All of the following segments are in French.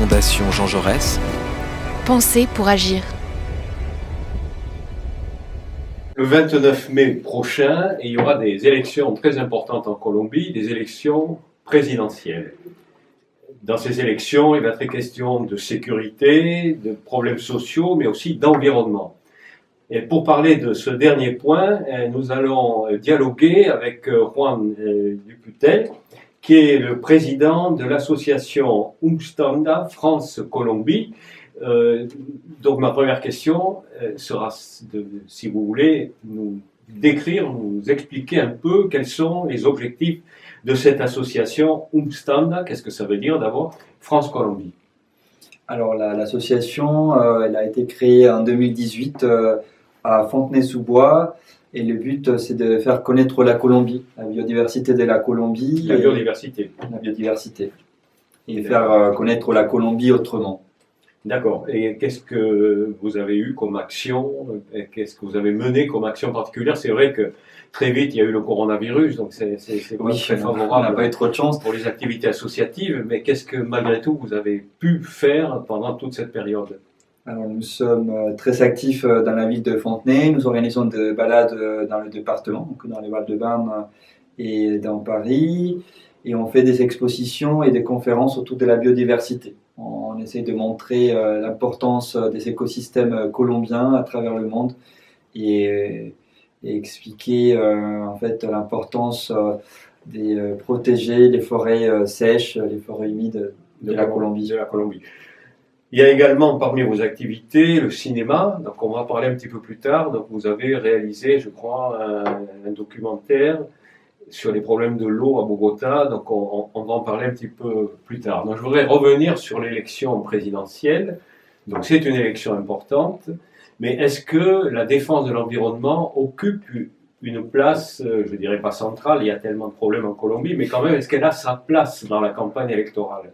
Fondation Jean Jaurès. Penser pour agir. Le 29 mai prochain, il y aura des élections très importantes en Colombie, des élections présidentielles. Dans ces élections, il va être question de sécurité, de problèmes sociaux, mais aussi d'environnement. Et pour parler de ce dernier point, nous allons dialoguer avec Juan Duputel, qui est le président de l'association Umstanda France-Colombie. Donc ma première question sera, si vous voulez, nous décrire, nous expliquer un peu quels sont les objectifs de cette association Umstanda. Qu'est-ce que ça veut dire d'abord, France-Colombie? Alors l'association, elle a été créée en 2018 à Fontenay-sous-Bois. Et le but, c'est de faire connaître la Colombie, la biodiversité de la Colombie. La biodiversité. La biodiversité. Et faire connaître la Colombie autrement. D'accord. Et qu'est-ce que vous avez eu comme action? Qu'est-ce que vous avez mené comme action particulière? C'est vrai que très vite, il y a eu le coronavirus, donc c'est oui, très favorable. On n'a pas eu trop de chance pour les activités associatives, mais qu'est-ce que malgré tout vous avez pu faire pendant toute cette période? Alors, nous sommes très actifs dans la ville de Fontenay. Nous organisons des balades dans le département, donc dans les Val-de-Marne et dans Paris. Et on fait des expositions et des conférences autour de la biodiversité. On essaie de montrer l'importance des écosystèmes colombiens à travers le monde et expliquer en fait l'importance de protéger les forêts sèches, les forêts humides de la Colombie. Il y a également parmi vos activités le cinéma, donc on va en parler un petit peu plus tard. Donc vous avez réalisé, je crois, un documentaire sur les problèmes de l'eau à Bogota, donc on va en parler un petit peu plus tard. Donc je voudrais revenir sur l'élection présidentielle. Donc c'est une élection importante, mais est-ce que la défense de l'environnement occupe une place, je dirais pas centrale, il y a tellement de problèmes en Colombie, mais quand même, est-ce qu'elle a sa place dans la campagne électorale?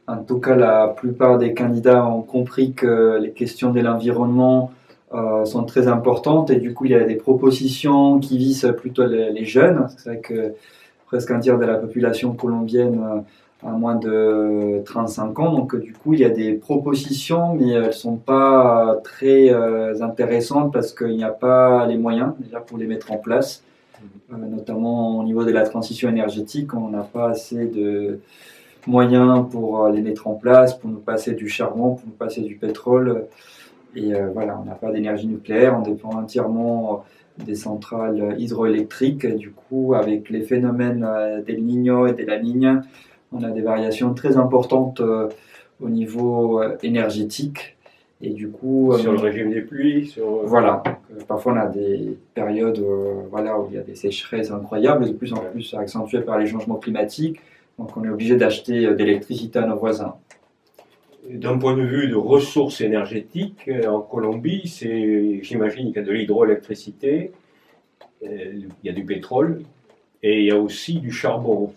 En tout cas, la plupart des candidats ont compris que les questions de l'environnement sont très importantes et du coup, il y a des propositions qui visent plutôt les jeunes. C'est vrai que presque un tiers de la population colombienne a moins de 35 ans. Donc, du coup, il y a des propositions, mais elles ne sont pas très intéressantes parce qu'il n'y a pas les moyens déjà pour les mettre en place. Notamment au niveau de la transition énergétique, on n'a pas assez de moyens pour les mettre en place, pour nous passer du charbon, pour nous passer du pétrole. Et voilà, on n'a pas d'énergie nucléaire, on dépend entièrement des centrales hydroélectriques. Et du coup, avec les phénomènes del Niño et de la Niña, on a des variations très importantes au niveau énergétique. Et du coup, sur le régime des pluies, voilà. Parfois, on a des périodes voilà, où il y a des sécheresses incroyables, de plus en plus accentuées par les changements climatiques. Donc on est obligé d'acheter de l'électricité à nos voisins. D'un point de vue de ressources énergétiques, en Colombie, j'imagine qu'il y a de l'hydroélectricité, il y a du pétrole et il y a aussi du charbon.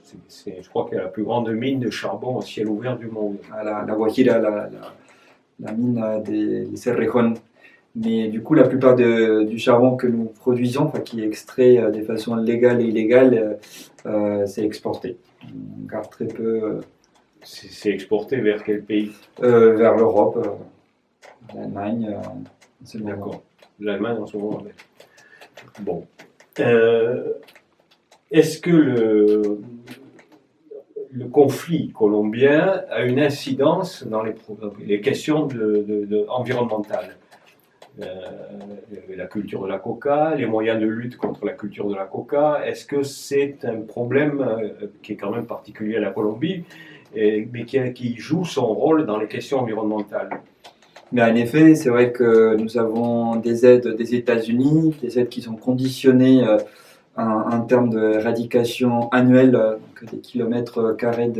Je crois qu'il y a la plus grande mine de charbon au ciel ouvert du monde. La Guajira, la mine des Cerrejón. Mais du coup, la plupart du charbon que nous produisons, qui est extrait de façon légale et illégale, c'est exporté. On garde très peu. C'est exporté vers quel pays? Vers l'Europe, l'Allemagne. D'accord. L'Allemagne en ce moment. Bon. Est-ce que le conflit colombien a une incidence dans les questions environnementales? La culture de la coca, les moyens de lutte contre la culture de la coca, est-ce que c'est un problème qui est quand même particulier à la Colombie, mais qui joue son rôle dans les questions environnementales? Mais en effet, c'est vrai que nous avons des aides des États-Unis, des aides qui sont conditionnées en termes d'éradication annuelle, donc des kilomètres carrés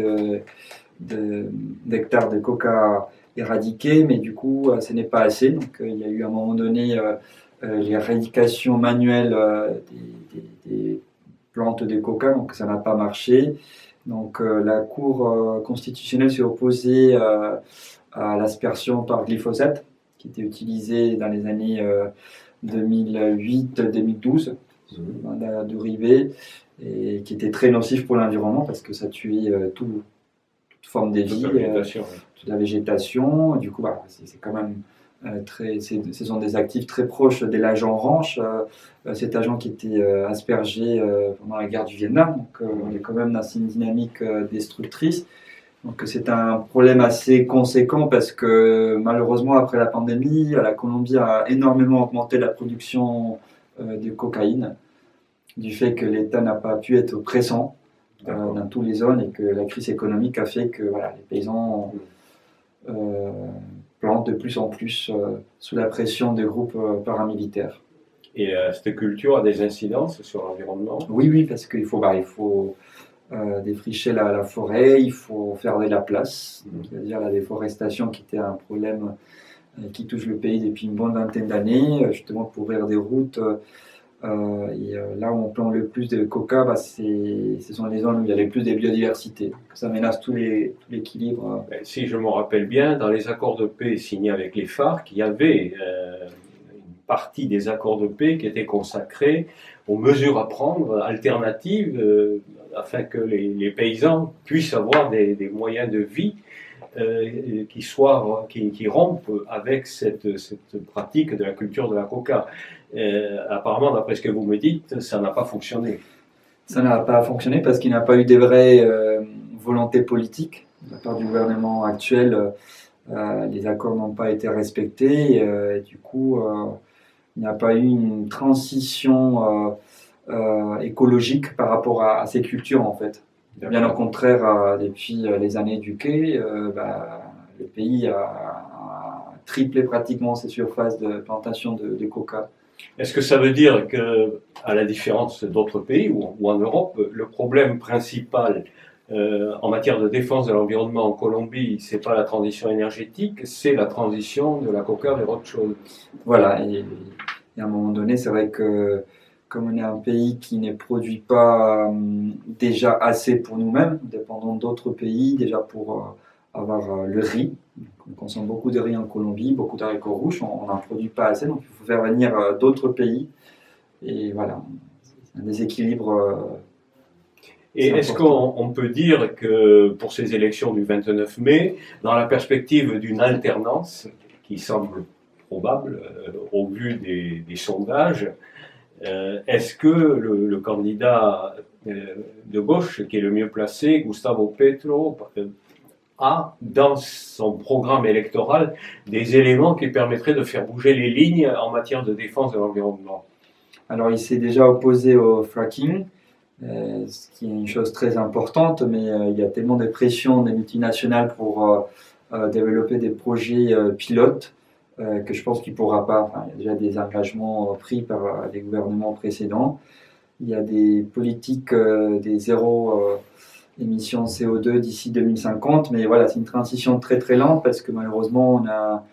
d'hectares de coca éradiqués, mais du coup, ce n'est pas assez. Donc, il y a eu à un moment donné l'éradication manuelle des plantes de coca, donc ça n'a pas marché. Donc, la Cour constitutionnelle s'est opposée à l'aspersion par glyphosate, qui était utilisée dans les années 2008-2012, mandat d'Uribe, et qui était très nocif pour l'environnement parce que ça tuait toute forme de vie, Toute la végétation, oui. de la végétation. Du coup, voilà, c'est quand même ce sont des actifs très proches de l'agent Orange, cet agent qui était aspergé pendant la guerre du Vietnam. Donc, on est quand même dans une dynamique destructrice. Donc, c'est un problème assez conséquent parce que malheureusement, après la pandémie, la Colombie a énormément augmenté la production de cocaïne, du fait que l'État n'a pas pu être présent dans toutes les zones et que la crise économique a fait que voilà, les paysans plantent de plus en plus sous la pression des groupes paramilitaires. Et cette culture a des incidences sur l'environnement? Oui, parce qu'il faut, défricher la forêt, il faut faire de la place, c'est-à-dire la déforestation qui était un problème qui touche le pays depuis une bonne vingtaine d'années, justement pour ouvrir des routes. Là où on plante le plus de coca, ce sont les zones où il y a le plus de biodiversité. Ça menace tout l'équilibre. Si je me rappelle bien, dans les accords de paix signés avec les FARC, il y avait une partie des accords de paix qui était consacrée aux mesures à prendre, alternatives, afin que les paysans puissent avoir des moyens de vie qui rompent avec cette pratique de la culture de la coca. Apparemment, d'après ce que vous me dites, ça n'a pas fonctionné. Ça n'a pas fonctionné parce qu'il n'y a pas eu de vraies volontés politiques de la part du gouvernement actuel. Les accords n'ont pas été respectés et du coup, il n'y a pas eu une transition écologique par rapport à ces cultures en fait. Bien au contraire, depuis les années du quai, le pays a triplé pratiquement ses surfaces de plantation de coca. Est-ce que ça veut dire que, à la différence d'autres pays ou en Europe, le problème principal en matière de défense de l'environnement en Colombie, c'est pas la transition énergétique, c'est la transition de la coca vers autre chose? Voilà, et à un moment donné, c'est vrai que comme on est un pays qui ne produit pas déjà assez pour nous-mêmes, dépendant d'autres pays, déjà pour avoir le riz. On consomme beaucoup de riz en Colombie, beaucoup d'haricots rouges, on n'en produit pas assez, donc il faut faire venir d'autres pays. Et voilà, c'est un déséquilibre. Et est-ce qu'on peut dire que pour ces élections du 29 mai, dans la perspective d'une alternance qui semble probable au vu des sondages, est-ce que le candidat de gauche, qui est le mieux placé, Gustavo Petro, a dans son programme électoral des éléments qui permettraient de faire bouger les lignes en matière de défense de l'environnement? Alors il s'est déjà opposé au fracking, ce qui est une chose très importante, mais il y a tellement de pression des multinationales pour développer des projets pilotes que je pense qu'il ne pourra pas. Enfin, il y a déjà des engagements pris par les gouvernements précédents. Il y a des politiques des zéro émissions CO2 d'ici 2050, mais voilà, c'est une transition très très lente parce que malheureusement on a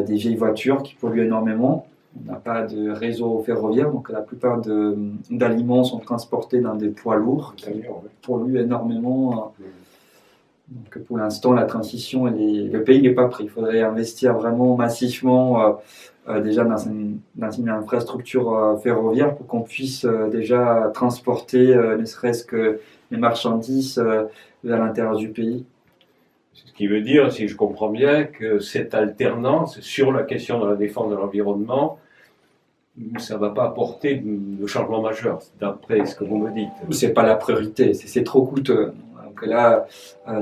des vieilles voitures qui polluent énormément. On n'a pas de réseau ferroviaire, donc la plupart d'aliments sont transportés dans des poids lourds qui polluent énormément. Donc pour l'instant, la transition, le pays n'est pas pris. Il faudrait investir vraiment massivement déjà dans une infrastructure ferroviaire pour qu'on puisse déjà transporter ne serait-ce que les marchandises vers l'intérieur du pays. Ce qui veut dire, si je comprends bien, que cette alternance sur la question de la défense de l'environnement, ça ne va pas apporter de changement majeur, d'après ce que vous me dites. Ce n'est pas la priorité, c'est trop coûteux. Donc là,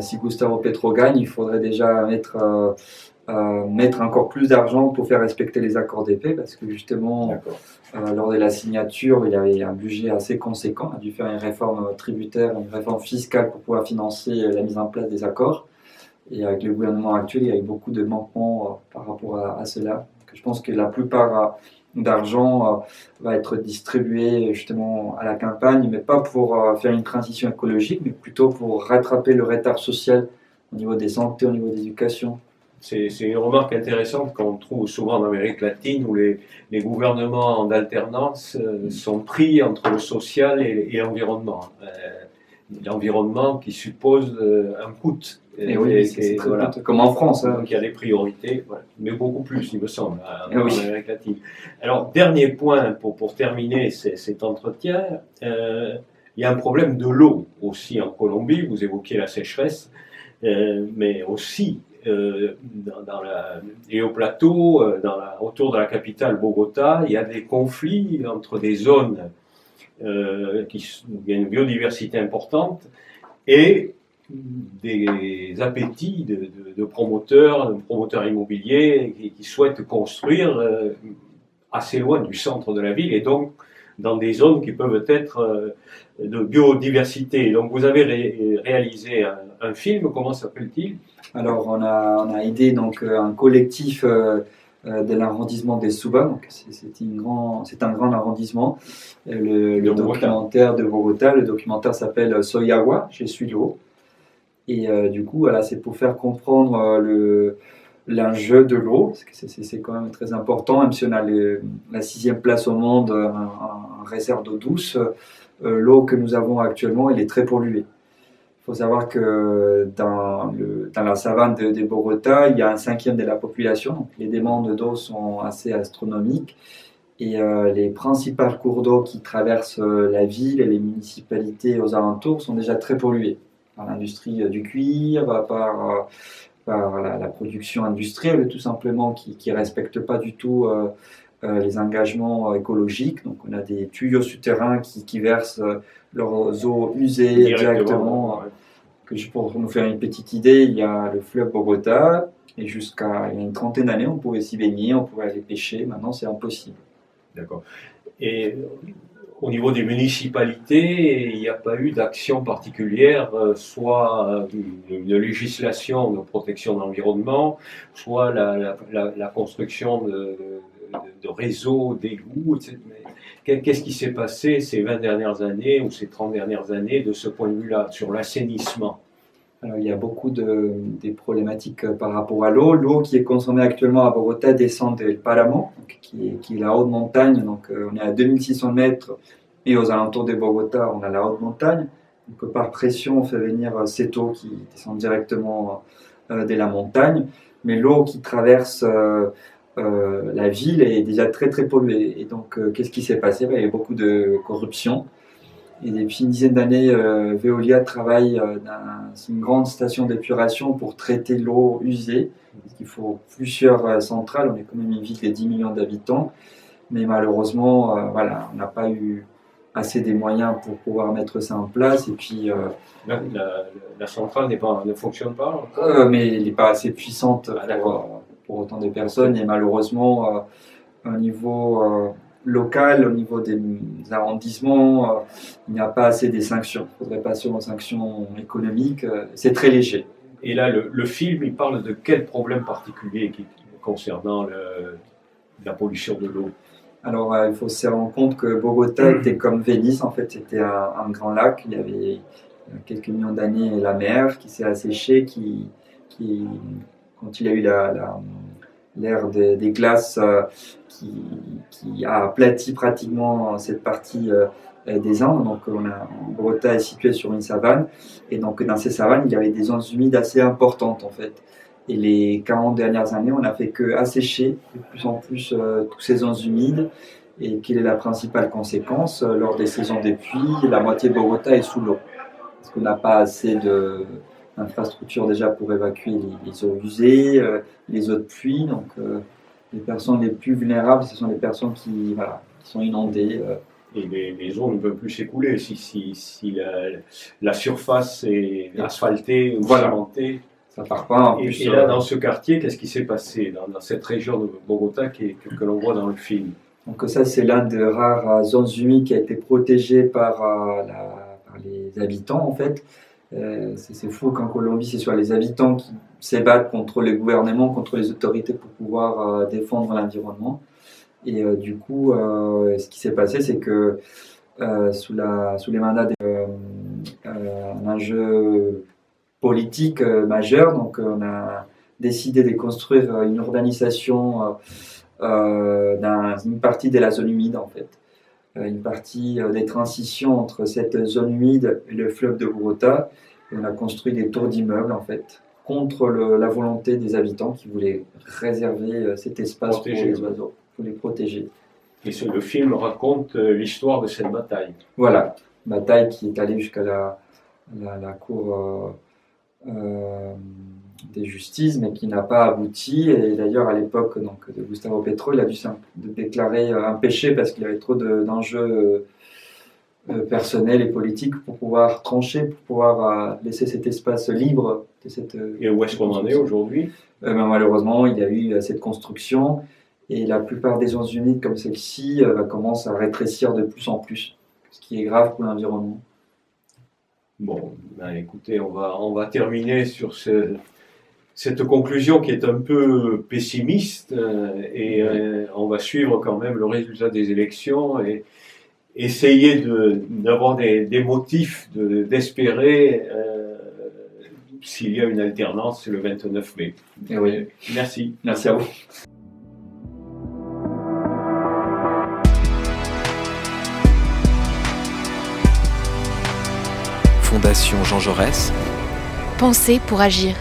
si Gustavo Petro gagne, il faudrait déjà mettre encore plus d'argent pour faire respecter les accords de paix, parce que justement, lors de la signature, il y avait un budget assez conséquent. Il a dû faire une réforme tributaire, une réforme fiscale pour pouvoir financer la mise en place des accords. Et avec le gouvernement actuel, il y a eu beaucoup de manquements par rapport à cela. Donc, je pense que la plupart d'argent va être distribué justement à la campagne, mais pas pour faire une transition écologique, mais plutôt pour rattraper le retard social au niveau des santé, au niveau de l'éducation. C'est une remarque intéressante qu'on trouve souvent en Amérique latine, où les gouvernements d'alternance sont pris entre le social et l'environnement. L'environnement qui suppose un coût. Et oui, c'est très voilà. Comme en France. Donc il y a des priorités, voilà. Mais beaucoup plus, il me semble, en Amérique latine. Alors, dernier point pour terminer cet entretien, il y a un problème de l'eau aussi en Colombie, vous évoquiez la sécheresse. mais aussi et au plateau, autour de la capitale Bogota, il y a des conflits entre des zones où il y a une biodiversité importante et des appétits de promoteurs immobiliers qui souhaitent construire assez loin du centre de la ville et donc dans des zones qui peuvent être de biodiversité. Donc vous avez réalisé un film, comment s'appelle-t-il? Alors on a aidé donc un collectif de l'arrondissement des Suba, donc c'est un grand arrondissement, le documentaire de Bogota. Le documentaire s'appelle Soy Agua, je suis l'eau. Et du coup, voilà, c'est pour faire comprendre l'enjeu de l'eau, parce que c'est quand même très important, même si on a la 6e place au monde en réserve d'eau douce, l'eau que nous avons actuellement, elle est très polluée. Il faut savoir que dans la savane de Bogota, il y a un 5e de la population, donc les demandes d'eau sont assez astronomiques. Et les principaux cours d'eau qui traversent la ville et les municipalités aux alentours sont déjà très pollués par l'industrie du cuir, par la production industrielle tout simplement qui ne respecte pas du tout les engagements écologiques. Donc on a des tuyaux souterrains qui versent leurs eaux usées directement. Pour nous faire une petite idée, il y a le fleuve Bogota et jusqu'à il y a une trentaine d'années, on pouvait s'y baigner, on pouvait aller pêcher. Maintenant, c'est impossible. D'accord. Et au niveau des municipalités, il n'y a pas eu d'action particulière, soit une législation de protection de l'environnement, soit la construction de réseaux, d'égouts, etc. Qu'est-ce qui s'est passé ces 20 dernières années ou ces 30 dernières années de ce point de vue-là, sur l'assainissement? Alors, il y a beaucoup des problématiques par rapport à l'eau. L'eau qui est consommée actuellement à Bogota descend de Paramo, qui est la haute montagne. Donc, on est à 2600 mètres et aux alentours de Bogota, on a la haute montagne. Donc, par pression, on fait venir cette eau qui descend directement de la montagne. Mais l'eau qui traverse la ville est déjà très très polluée. Et donc, qu'est-ce qui s'est passé? Il y a eu beaucoup de corruption. Et depuis une dizaine d'années, Veolia travaille dans une grande station d'épuration pour traiter l'eau usée. Il faut plusieurs centrales, on est quand même une ville de 10 millions d'habitants, mais malheureusement, voilà, on n'a pas eu assez des moyens pour pouvoir mettre ça en place. Et puis, la centrale ne fonctionne pas mais elle n'est pas assez puissante pour autant de personnes. Et malheureusement, au niveau local, au niveau des arrondissements, il n'y a pas assez des sanctions. Il faudrait passer aux sanctions économiques. C'est très léger. Et là, le film, il parle de quel problème particulier concernant la pollution de l'eau? Alors, il faut se rendre compte que Bogota était comme Venise, en fait, c'était un grand lac. Il y avait quelques millions d'années la mer qui s'est asséchée, quand il y a eu l'ère des glaces qui a aplati pratiquement cette partie des Andes. Donc, Bogota est située sur une savane, et donc dans ces savanes, il y avait des zones humides assez importantes, en fait. Et les 40 dernières années, on n'a fait que assécher de plus en plus toutes ces zones humides. Et quelle est la principale conséquence? Lors des saisons des pluies, la moitié de Bogota est sous l'eau. Parce qu'on n'a pas assez d'infrastructures déjà pour évacuer les eaux usées, les eaux de pluie. Donc les personnes les plus vulnérables, ce sont les personnes qui sont inondées. Et les eaux ne peuvent plus s'écouler si la surface est asphaltée ou cimentée. Ça part pas. Et là, dans ce quartier, qu'est-ce qui s'est passé dans cette région de Bogota que l'on voit dans le film? Donc ça, c'est l'un des rares zones humides qui a été protégée par les habitants, en fait. C'est fou qu'en Colombie, ce soit les habitants qui s'ébattent contre le gouvernement, contre les autorités pour pouvoir défendre l'environnement. Et du coup, ce qui s'est passé, c'est que sous les mandats d'un enjeu politique majeur, donc on a décidé de construire une urbanisation dans une partie de la zone humide, en fait. Une partie des transitions entre cette zone humide et le fleuve de Bogota. Et on a construit des tours d'immeubles, en fait, contre la volonté des habitants qui voulaient réserver cet espace pour les oiseaux, pour les protéger. Et le film raconte l'histoire de cette bataille. Voilà, bataille qui est allée jusqu'à la cour des justices, mais qui n'a pas abouti. Et d'ailleurs, à l'époque donc, de Gustavo Petro, il a dû déclarer un péché parce qu'il y avait trop d'enjeux personnels et politiques pour pouvoir trancher, pour pouvoir laisser cet espace libre. Et où est-ce qu'on en est aujourd'hui? Malheureusement, il y a eu cette construction et la plupart des zones humides comme celle-ci commencent à rétrécir de plus en plus, ce qui est grave pour l'environnement. Bon, écoutez, on va terminer sur cette conclusion qui est un peu pessimiste on va suivre quand même le résultat des élections et essayer d'avoir des motifs d'espérer s'il y a une alternance le 29 mai. Et oui. Merci. Merci à vous. Fondation Jean Jaurès. Penser pour agir.